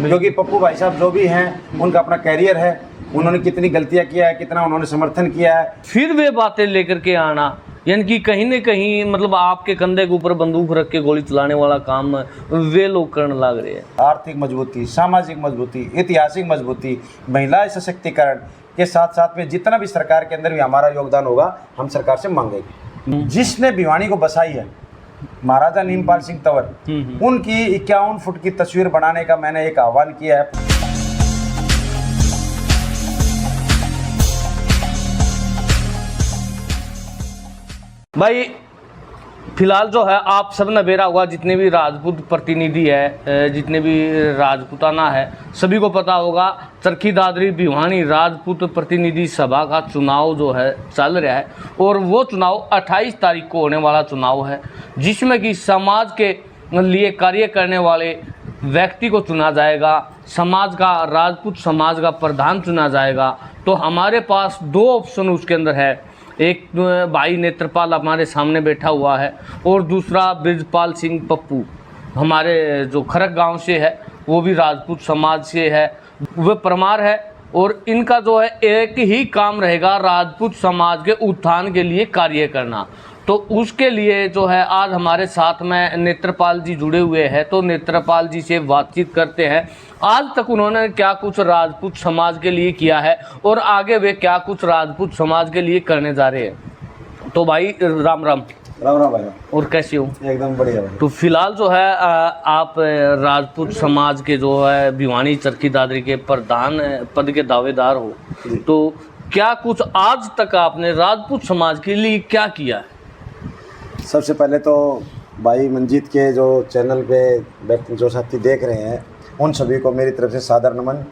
क्योंकि पप्पू भाई साहब जो भी हैं उनका अपना कैरियर है, उन्होंने कितनी गलतियां किया है, कितना उन्होंने समर्थन किया है, फिर वे बातें लेकर के आना, यानी कि कहीं न कहीं मतलब आपके कंधे के ऊपर बंदूक रख के गोली चलाने वाला काम वे लोग करने लग रहे हैं। आर्थिक मजबूती, सामाजिक मजबूती, ऐतिहासिक मजबूती, महिला सशक्तिकरण के साथ साथ में जितना भी सरकार के अंदर भी हमारा योगदान होगा हम सरकार से मांगेंगे। जिसने भिवानी को बसाई है महाराजा नीमपाल सिंह तंवर, उनकी 51 फुट की तस्वीर बनाने का मैंने एक आह्वान किया है। भाई फिलहाल जो है आप सब ने बेरा हुआ, जितने भी राजपूत प्रतिनिधि है, जितने भी राजपूताना है, सभी को पता होगा चरखी दादरी भिवानी राजपूत प्रतिनिधि सभा का चुनाव जो है चल रहा है। और वो चुनाव 28 तारीख को होने वाला चुनाव है, जिसमें कि समाज के लिए कार्य करने वाले व्यक्ति को चुना जाएगा, समाज का, राजपूत समाज का प्रधान चुना जाएगा। तो हमारे पास 2 ऑप्शन उसके अंदर है, एक भाई नेत्रपाल हमारे सामने बैठा हुआ है और दूसरा ब्रिजपाल सिंह पप्पू हमारे जो खरक गांव से है, वो भी राजपूत समाज से है, वह परमार है। और इनका जो है एक ही काम रहेगा, राजपूत समाज के उत्थान के लिए कार्य करना। तो उसके लिए जो है आज हमारे साथ में नेत्रपाल जी जुड़े हुए हैं, तो नेत्रपाल जी से बातचीत करते हैं। आज तक उन्होंने क्या कुछ राजपूत समाज के लिए किया है और आगे वे क्या कुछ राजपूत समाज के लिए करने जा रहे हैं। तो भाई राम राम। राम राम भाई। और कैसे हो? एकदम बढ़िया भाई। तो फिलहाल जो है आप राजपूत समाज के जो है भिवानी चरखी दादरी के प्रधान पद के दावेदार हो, तो क्या कुछ आज तक आपने राजपूत समाज के लिए क्या किया है? सबसे पहले तो भाई मंजीत के जो चैनल पे जो साथी देख रहे हैं उन सभी को मेरी तरफ से सादर नमन,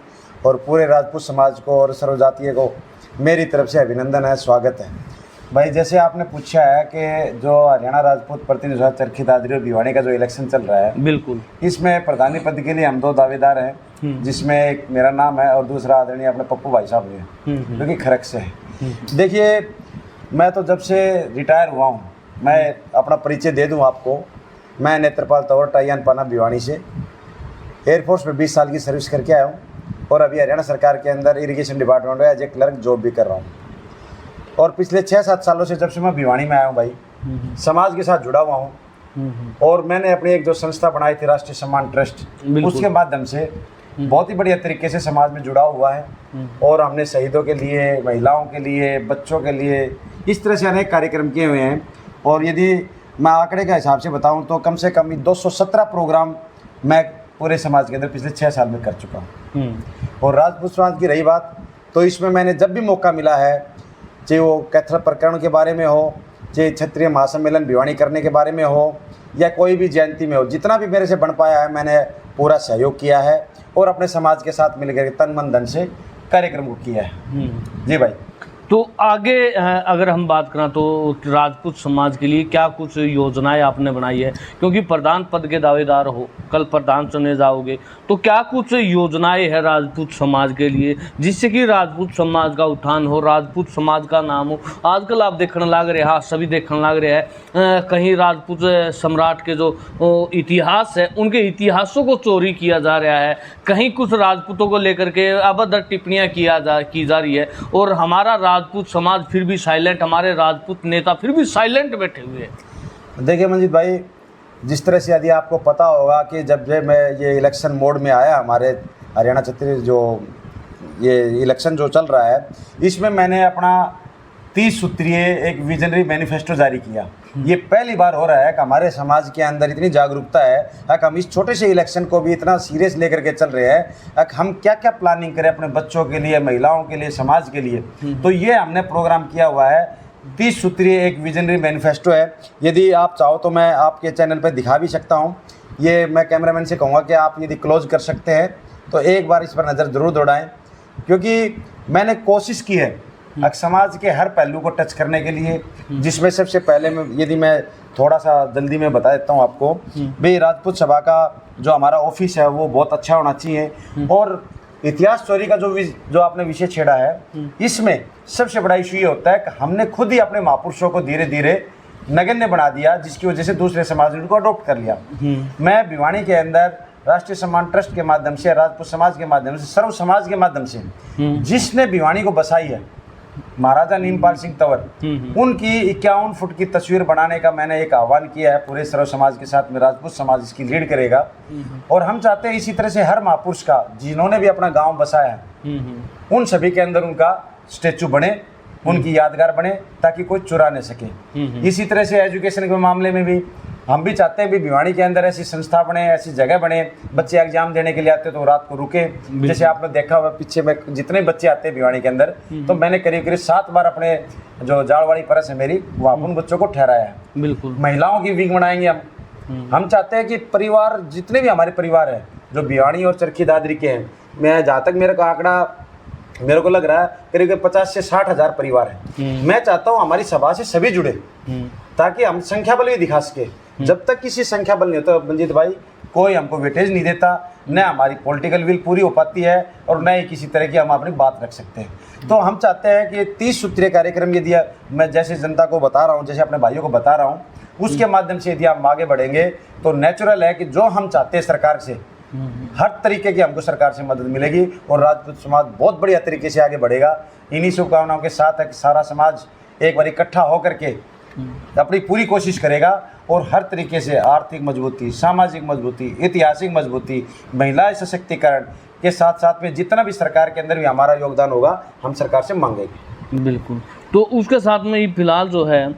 और पूरे राजपूत समाज को और सर्वजातीय को मेरी तरफ से अभिनंदन है, स्वागत है। भाई जैसे आपने पूछा है कि जो हरियाणा राजपूत प्रतिनिधि सभा चरखी दादरी और भिवानी का जो इलेक्शन चल रहा है, बिल्कुल इसमें प्रधानी पद के लिए हम 2 दावेदार हैं, जिसमें एक मेरा नाम है और दूसरा आदरणीय अपने पप्पू भाई साहब हैं जो कि खरक से है। देखिए मैं तो जब से रिटायर हुआ हूँ, मैं अपना परिचय दे दूं आपको, मैं नेत्रपाल तंवर टाइयान पाना भिवानी से एयरफोर्स में 20 साल की सर्विस करके आया हूं और अभी हरियाणा सरकार के अंदर इरिगेशन डिपार्टमेंट में एज ए क्लर्क जॉब भी कर रहा हूं। और पिछले 6-7 सालों से जब से मैं भिवानी में आया हूं भाई, समाज के साथ जुड़ा हुआ हूं। और मैंने अपनी एक जो संस्था बनाई थी राष्ट्रीय सम्मान ट्रस्ट, उसके माध्यम से बहुत ही बढ़िया तरीके से समाज में जुड़ा हुआ है। और हमने शहीदों के लिए, महिलाओं के लिए, बच्चों के लिए इस तरह से अनेक कार्यक्रम किए हुए हैं। और यदि मैं आंकड़े के हिसाब से बताऊं तो कम से कम 217 प्रोग्राम मैं पूरे समाज के अंदर पिछले 6 साल में कर चुका हूं। और राजपूत समाज की रही बात, तो इसमें मैंने जब भी मौका मिला है, चाहे वो कैथल प्रकरण के बारे में हो, चाहे क्षत्रिय महासम्मेलन भिवानी करने के बारे में हो, या कोई भी जयंती में हो, जितना भी मेरे से बन पाया है मैंने पूरा सहयोग किया है और अपने समाज के साथ मिलकर तन मन धन से कार्यक्रम को किया है। जी भाई। तो आगे अगर हम बात करें तो राजपूत समाज के लिए क्या कुछ योजनाएं आपने बनाई है, क्योंकि प्रधान पद के दावेदार हो, कल प्रधान चुने जाओगे, तो क्या कुछ योजनाएं है राजपूत समाज के लिए जिससे कि राजपूत समाज का उत्थान हो, राजपूत समाज का नाम हो? आजकल आप देखने लग रहे हैं, हाँ सभी देखने लग रहे हैं, कहीं राजपूत सम्राट के जो इतिहास है उनके इतिहासों को चोरी किया जा रहा है, कहीं कुछ राजपूतों को लेकर के अभद्र टिप्पणियाँ की जा रही है, और हमारा राजपूत समाज फिर भी साइलेंट, हमारे राजपूत नेता फिर भी साइलेंट बैठे हुए हैं। देखिए मंजीत भाई, जिस तरह से यदि आपको पता होगा कि जब मैं ये इलेक्शन मोड में आया, हमारे हरियाणा छत्तीसगढ़ जो ये इलेक्शन जो चल रहा है, इसमें मैंने अपना 30 सूत्रीय एक विजनरी मैनिफेस्टो जारी किया। ये पहली बार हो रहा है कि हमारे समाज के अंदर इतनी जागरूकता है कि हम इस छोटे से इलेक्शन को भी इतना सीरियस लेकर के चल रहे हैं कि हम क्या क्या प्लानिंग करें अपने बच्चों के लिए, महिलाओं के लिए, समाज के लिए। तो ये हमने प्रोग्राम किया हुआ है, 30 सूत्रीय एक विजनरी मैनिफेस्टो है। यदि आप चाहो तो मैं आपके चैनल पर दिखा भी सकता हूँ। ये मैं कैमरामैन से कहूँगा कि आप यदि क्लोज कर सकते हैं तो एक बार इस पर नज़र ज़रूर दौड़ाएँ, क्योंकि मैंने कोशिश की है समाज के हर पहलू को टच करने के लिए, जिसमें सबसे पहले यदि मैं थोड़ा सा जल्दी में बता देता हूँ आपको, भाई राजपूत सभा का जो हमारा ऑफिस है वो बहुत अच्छा होना चाहिए। और इतिहास चोरी का जो आपने विषय छेड़ा है, इसमें सबसे बड़ा इशू ये होता है कि हमने खुद ही अपने महापुरुषों को धीरे धीरे नगण्य बना दिया, जिसकी वजह से दूसरे समाज ने उनको अडॉप्ट कर लिया। मैं भिवानी के अंदर राष्ट्रीय सम्मान ट्रस्ट के माध्यम से, राजपूत समाज के माध्यम से, सर्व समाज के माध्यम से जिसने भिवानी को बसाई है, महाराजा नीमपाल सिंह तंवर, उनकी 51 फुट की तस्वीर बनाने का मैंने एक आह्वान किया है पूरे सर्व समाज के साथ में। राजपूत समाज इसकी लीड करेगा और हम चाहते हैं इसी तरह से हर महापुरुष का जिन्होंने भी अपना गांव बसाया है उन सभी के अंदर उनका स्टेचू बने, उनकी यादगार बने, ताकि कोई चुरा नहीं सके। इसी तरह से एजुकेशन के मामले में भी हम भी चाहते हैं भी भिवानी के अंदर ऐसी संस्था बने, ऐसी जगह बने, बच्चे एग्जाम देने के लिए आते तो रात को रुके। जैसे आपने देखा हुआ पीछे में जितने बच्चे आते हैं भिवानी के अंदर, तो मैंने करीब करीब 7 बार अपने जो जाड़वाड़ी परस है मेरी, वहाँ उन बच्चों को ठहराया है। बिल्कुल, महिलाओं की वीक बनाएंगे हम चाहते हैं कि परिवार जितने भी हमारे परिवार है जो भिवानी और चरखी दादरी के हैं, मैं जहाँ तक मेरे का आंकड़ा मेरे को लग रहा है करीब 50 से 60 हज़ार परिवार है। मैं चाहता हूँ हमारी सभा से सभी जुड़े ताकि हम संख्या बल भी दिखा सके। जब तक किसी संख्या बल नहीं होता मंजीत भाई, कोई हमको वेटेज नहीं देता, न हमारी पॉलिटिकल विल पूरी हो पाती है और न ही किसी तरह की हम अपनी बात रख सकते हैं। तो हम चाहते हैं कि 30 सूत्रीय कार्यक्रम यदि मैं जैसे जनता को बता रहा हूँ, जैसे अपने भाइयों को बता रहा हूँ, उसके माध्यम से यदि हम आगे बढ़ेंगे तो नेचुरल है कि जो हम चाहते हैं सरकार से हर तरीके की हमको सरकार से मदद मिलेगी और राजपूत समाज बहुत बढ़िया तरीके से आगे बढ़ेगा। इन्हीं शुभकामनाओं के साथ है कि सारा समाज एक बार इकट्ठा होकर के अपनी पूरी कोशिश करेगा और हर तरीके से आर्थिक मजबूती, सामाजिक मजबूती, ऐतिहासिक मजबूती, महिला सशक्तिकरण के साथ साथ में जितना भी सरकार के अंदर भी हमारा योगदान होगा हम सरकार से मांगेंगे। बिल्कुल। तो उसके साथ में ये फिलहाल जो है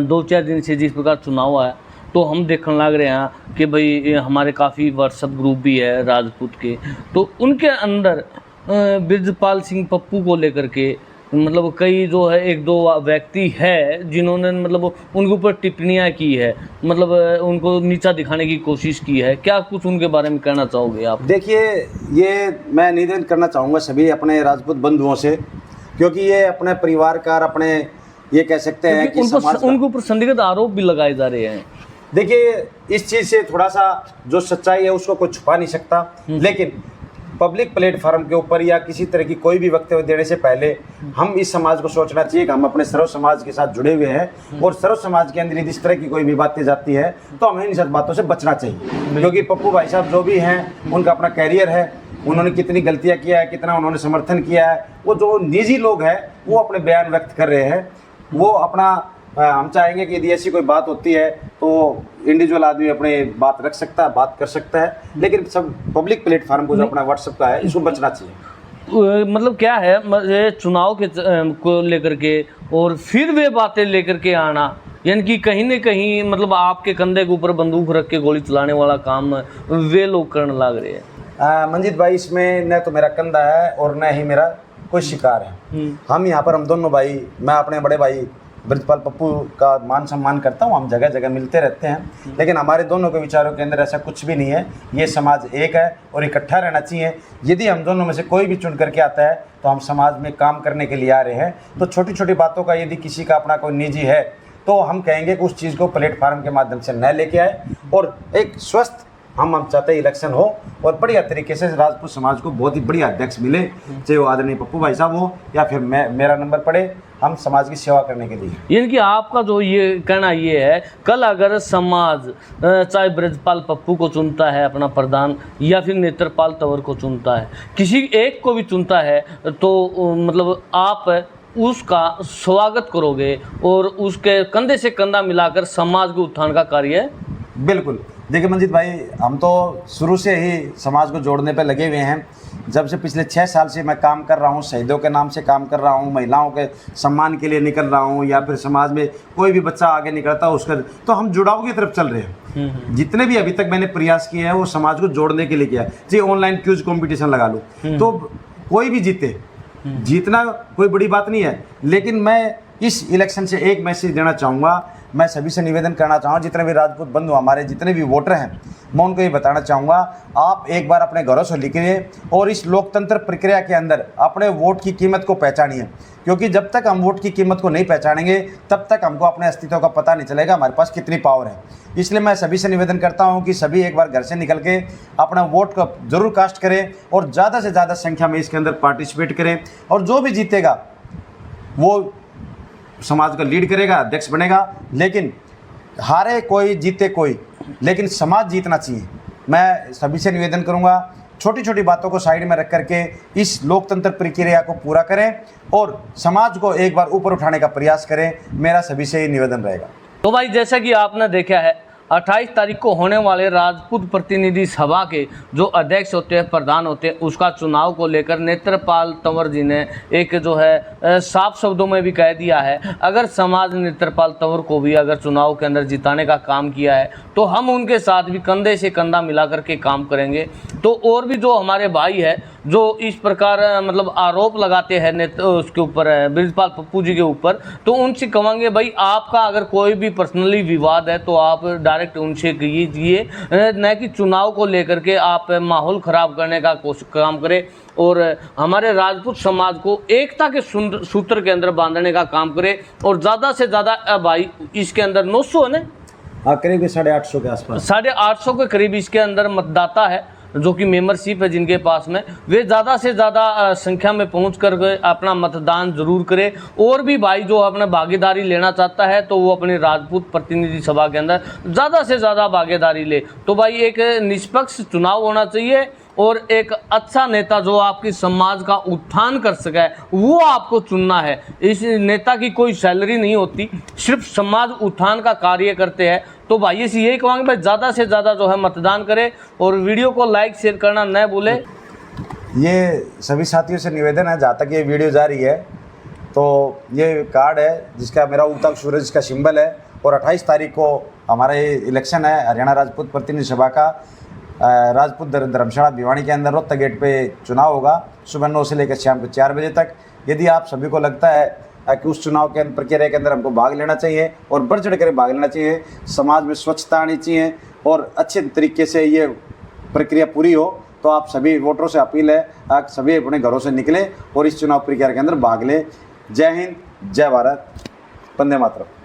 2-4 दिन से जिस प्रकार चुनाव आया तो हम देखने लग रहे हैं कि भाई हमारे काफ़ी व्हाट्सएप ग्रुप भी है राजपूत के, तो उनके अंदर ब्रजपाल सिंह पप्पू को लेकर के मतलब कई जो है 1-2 व्यक्ति है जिन्होंने मतलब उनके ऊपर टिप्पणियां की है, मतलब उनको नीचा दिखाने की कोशिश की है। क्या कुछ उनके बारे में कहना चाहोगे आप? देखिए, ये मैं निवेदन करना चाहूँगा सभी अपने राजपूत बंधुओं से, क्योंकि ये अपने परिवार का अपने ये कह सकते हैं कि उनके ऊपर संदिग्ध आरोप भी लगाए जा रहे हैं। देखिए, इस चीज़ से थोड़ा सा जो सच्चाई है उसको कोई छुपा नहीं सकता, लेकिन पब्लिक प्लेटफार्म के ऊपर या किसी तरह की कोई भी वक्तव्य देने से पहले हम इस समाज को सोचना चाहिए कि हम अपने सर्व समाज के साथ जुड़े हुए हैं और सर्व समाज के अंदर यदि इस तरह की कोई भी बातें जाती है तो हमें इन सब बातों से बचना चाहिए। क्योंकि पप्पू भाई साहब जो भी हैं उनका अपना कैरियर है, उन्होंने कितनी गलतियाँ किया है, कितना उन्होंने समर्थन किया है, वो जो निजी लोग हैं वो अपने बयान व्यक्त कर रहे हैं, वो अपना हम चाहेंगे कि यदि ऐसी कोई बात होती है तो इंडिविजुअल आदमी अपने बात रख सकता है, बात कर सकता है, लेकिन सब पब्लिक प्लेटफार्म को जो अपना व्हाट्सएप का है इसको बचना चाहिए। मतलब क्या है चुनाव के को लेकर के और फिर वे बातें लेकर के आना, यानी कि कहीं न कहीं मतलब आपके कंधे के ऊपर बंदूक रख के गोली चलाने वाला काम वे लोग करने लग रहे हैं। मंजीत भाई, इसमें न तो मेरा कंधा है और न ही मेरा कोई शिकार है। हम यहाँ पर हम दोनों भाई, मैं अपने बड़े भाई ब्रजपाल पप्पू का मान सम्मान करता हूँ, हम जगह जगह मिलते रहते हैं, लेकिन हमारे दोनों के विचारों के अंदर ऐसा कुछ भी नहीं है। ये समाज एक है और इकट्ठा रहना चाहिए। यदि हम दोनों में से कोई भी चुन करके आता है तो हम समाज में काम करने के लिए आ रहे हैं, तो छोटी छोटी बातों का यदि किसी का अपना कोई निजी है तो हम कहेंगे कि उस चीज़ को प्लेटफार्म के माध्यम से न लेके आए और एक स्वस्थ हम चाहते हैं इलेक्शन हो और बढ़िया तरीके से राजपूत समाज को बहुत ही बढ़िया अध्यक्ष मिले, चाहे वो आदरणीय पप्पू भाई साहब हो या फिर मेरा नंबर पड़े, हम समाज की सेवा करने के लिए। यानी कि आपका जो ये कहना ये है, कल अगर समाज चाहे ब्रजपाल पप्पू को चुनता है अपना प्रधान या फिर नेत्रपाल तंवर को चुनता है, किसी एक को भी चुनता है, तो मतलब आप उसका स्वागत करोगे और उसके कंधे से कंधा मिलाकर समाज के उत्थान का कार्य? बिल्कुल। देखिए मंजीत भाई, हम तो शुरू से ही समाज को जोड़ने पे लगे हुए हैं। जब से पिछले 6 साल से मैं काम कर रहा हूँ, शहीदों के नाम से काम कर रहा हूँ, महिलाओं के सम्मान के लिए निकल रहा हूँ, या फिर समाज में कोई भी बच्चा आगे निकलता है उसका, तो हम जुड़ाव की तरफ चल रहे हैं। जितने भी अभी तक मैंने प्रयास किए हैं वो समाज को जोड़ने के लिए किया है। जी, ऑनलाइन क्यूज कंपटीशन लगा लूँ तो कोई भी जीते, जीतना कोई बड़ी बात नहीं है, लेकिन मैं इस इलेक्शन से एक मैसेज देना चाहूँगा। मैं सभी से निवेदन करना चाहूँगा, जितने भी राजपूत बंधु हमारे जितने भी वोटर हैं, मैं उनको ये बताना चाहूँगा, आप एक बार अपने घरों से निकलिए और इस लोकतंत्र प्रक्रिया के अंदर अपने वोट की कीमत को पहचानिए। क्योंकि जब तक हम वोट की कीमत को नहीं पहचानेंगे तब तक हमको अपने अस्तित्व का पता नहीं चलेगा हमारे पास कितनी पावर है। इसलिए मैं सभी से निवेदन करता हूँ कि सभी एक बार घर से निकल के अपना वोट को जरूर कास्ट करें और ज़्यादा से ज़्यादा संख्या में इसके अंदर पार्टिसिपेट करें, और जो भी जीतेगा वो समाज का लीड करेगा, अध्यक्ष बनेगा। लेकिन हारे कोई जीते कोई, लेकिन समाज जीतना चाहिए, मैं सभी से निवेदन करूंगा, छोटी छोटी बातों को साइड में रख करके इस लोकतंत्र प्रक्रिया को पूरा करें और समाज को एक बार ऊपर उठाने का प्रयास करें। मेरा सभी से ये निवेदन रहेगा। तो भाई जैसा कि आपने देखा है 28 तारीख को होने वाले राजपूत प्रतिनिधि सभा के जो अध्यक्ष होते हैं, प्रधान होते हैं, उसका चुनाव को लेकर नेत्रपाल तंवर जी ने एक जो है साफ शब्दों में भी कह दिया है, अगर समाज ने नेत्रपाल तंवर को भी अगर चुनाव के अंदर जिताने का काम किया है तो हम उनके साथ भी कंधे से कंधा मिला करके काम करेंगे। तो और भी जो हमारे भाई है जो इस प्रकार मतलब आरोप लगाते हैं उसके ऊपर ब्रिजपाल पप्पू जी के ऊपर, तो उनसे कहेंगे भाई आपका अगर कोई भी पर्सनली विवाद है तो आप डायरेक्ट उनसे कीजिए, न कि चुनाव को लेकर के आप माहौल ख़राब करने का काम करें और हमारे राजपूत समाज को एकता के सूत्र के अंदर बांधने का काम करें। और ज़्यादा से ज़्यादा भाई इसके अंदर 900 है ना, करीब 850 के आसपास, 850 के करीब इसके अंदर मतदाता है जो कि मेंबरशिप है जिनके पास में, वे ज़्यादा से ज़्यादा संख्या में पहुंच कर अपना मतदान जरूर करें। और भी भाई जो अपना भागीदारी लेना चाहता है तो वो अपनी राजपूत प्रतिनिधि सभा के अंदर ज़्यादा से ज़्यादा भागीदारी ले। तो भाई एक निष्पक्ष चुनाव होना चाहिए और एक अच्छा नेता जो आपकी समाज का उत्थान कर सके वो आपको चुनना है। इस नेता की कोई सैलरी नहीं होती, सिर्फ समाज उत्थान का कार्य करते हैं। तो भाई से यही कहूँगा भाई ज़्यादा से ज़्यादा जो है मतदान करें और वीडियो को लाइक शेयर करना न भूलें। ये सभी साथियों से निवेदन है, जहाँ तक ये वीडियो जा रही है तो ये कार्ड है जिसका मेरा उगता हुआ सूरज का सिंबल है और 28 तारीख को हमारा ये इलेक्शन है हरियाणा राजपूत प्रतिनिधि सभा का। राजपूत धर्मशाला भिवानी के अंदर रोहतक गेट पे चुनाव होगा सुबह 9 से लेकर शाम को 4 बजे तक। यदि आप सभी को लगता है कि उस चुनाव के प्रक्रिया के अंदर हमको भाग लेना चाहिए और बढ़ चढ़ कर भाग लेना चाहिए, समाज में स्वच्छता आनी चाहिए और अच्छे तरीके से ये प्रक्रिया पूरी हो, तो आप सभी वोटरों से अपील है आप सभी अपने घरों से निकलें और इस चुनाव प्रक्रिया के अंदर भाग लें। जय हिंद, जय भारत, वंदे मातरम।